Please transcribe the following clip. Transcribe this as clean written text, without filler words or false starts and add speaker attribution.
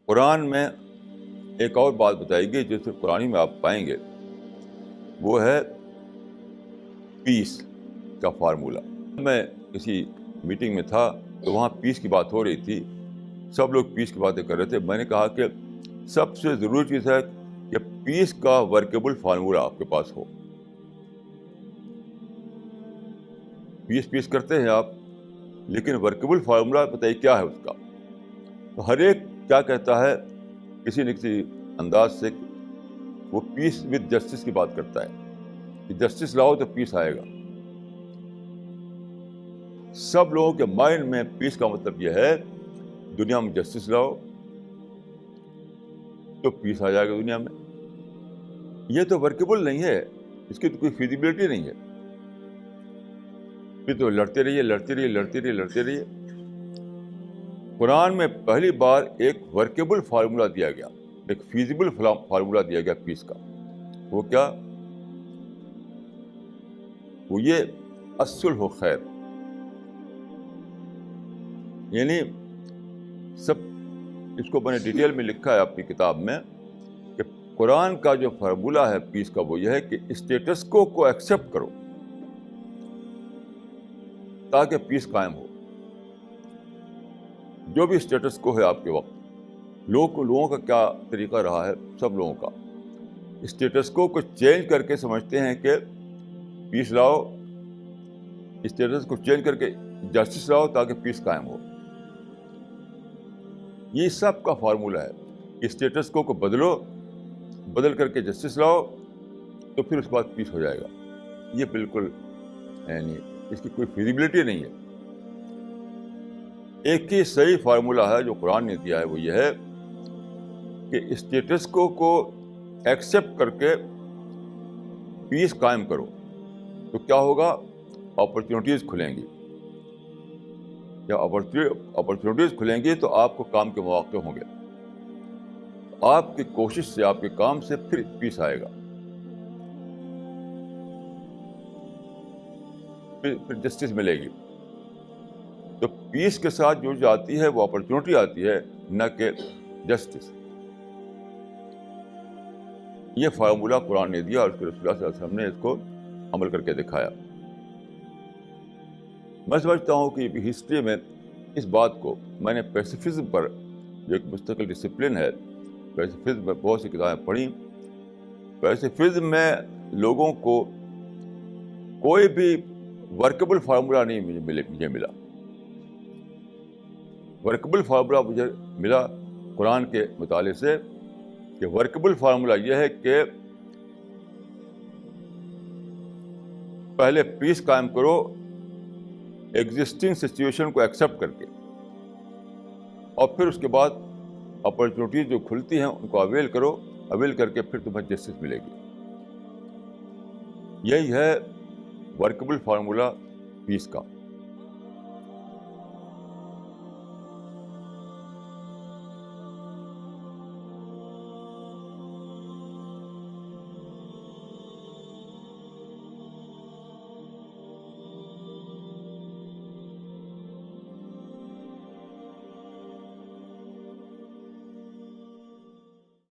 Speaker 1: قرآن میں ایک اور بات بتائی گئی جو صرف قرآن میں آپ پائیں گے، وہ ہے پیس کا فارمولہ. میں کسی میٹنگ میں تھا تو وہاں پیس کی بات ہو رہی تھی. سب لوگ پیس کی باتیں کر رہے تھے. میں نے کہا کہ سب سے ضروری چیز ہے کہ پیس کا ورکیبل فارمولہ آپ کے پاس ہو. پیس کرتے ہیں آپ، لیکن ورکیبل فارمولہ بتائیے کیا ہے اس کا. تو ہر ایک کیا کہتا ہے کسی نہ کسی انداز سے، وہ پیس وتھ جسٹس کی بات کرتا ہے کہ جسٹس لاؤ تو پیس آئے گا. سب لوگوں کے مائنڈ میں پیس کا مطلب یہ ہے دنیا میں جسٹس لاؤ تو پیس آ جائے گا دنیا میں. یہ تو ورکیبل نہیں ہے، اس کی تو کوئی فیزیبلٹی نہیں ہے. پھر تو لڑتے رہیے. قرآن میں پہلی بار ایک ورکیبل فارمولہ دیا گیا، ایک فیزیبل فارمولہ دیا گیا پیس کا. وہ کیا؟ وہ یہ الصلح ہو خیر. یعنی سب اس کو میں نے ڈیٹیل میں لکھا ہے اپنی کتاب میں کہ قرآن کا جو فارمولہ ہے پیس کا وہ یہ ہے کہ اسٹیٹس کو ایکسیپٹ کرو تاکہ پیس قائم ہو. جو بھی اسٹیٹس کو ہے آپ کے وقت، لوگوں کا کیا طریقہ رہا ہے، سب لوگوں کا اسٹیٹس کو چینج کر کے سمجھتے ہیں کہ پیس لاؤ. اسٹیٹس کو چینج کر کے جسٹس لاؤ تاکہ پیس قائم ہو. یہ سب کا فارمولہ ہے. اسٹیٹس کو بدل کر کے جسٹس لاؤ تو پھر اس کے بعد پیس ہو جائے گا. یہ بالکل یعنی اس کی کوئی فیزیبلٹی نہیں ہے. ایک ہی صحیح فارمولہ ہے جو قرآن نے دیا ہے، وہ یہ ہے کہ اسٹیٹس کو ایکسیپٹ کر کے پیس قائم کرو تو کیا ہوگا؟ اپرچونیٹیز کھلیں گی. جب اپرچونیٹیز کھلیں گی تو آپ کو کام کے مواقع ہوں گے. آپ کی کوشش سے، آپ کے کام سے پھر پیس آئے گا، پھر جسٹس ملے گی. تو پیس کے ساتھ جو آتی ہے وہ اپرچونیٹی آتی ہے، نہ کہ جسٹس. یہ فارمولہ قرآن نے دیا اور اس کے رسول اللہ صلی اللہ علیہ وسلم نے اس کو عمل کر کے دکھایا. میں سمجھتا ہوں کہ ہسٹری میں اس بات کو میں نے پیسیفزم پر، جو ایک مستقل ڈسپلن ہے، پیسیفزم میں بہت سی کتابیں پڑھی. پیسیفزم میں لوگوں کو کوئی بھی ورکیبل فارمولہ نہیں مجھے ملا. ورکیبل فارمولہ مجھے ملا قرآن کے مطالعے سے کہ ورکیبل فارمولہ یہ ہے کہ پہلے پیس قائم کرو ایگزسٹنگ سچویشن کو ایکسیپٹ کر کے، اور پھر اس کے بعد اپرچونیٹیز جو کھلتی ہیں ان کو اویل کر کے پھر تمہیں جسٹس ملے گی. یہی ہے ورکیبل فارمولہ پیس کا.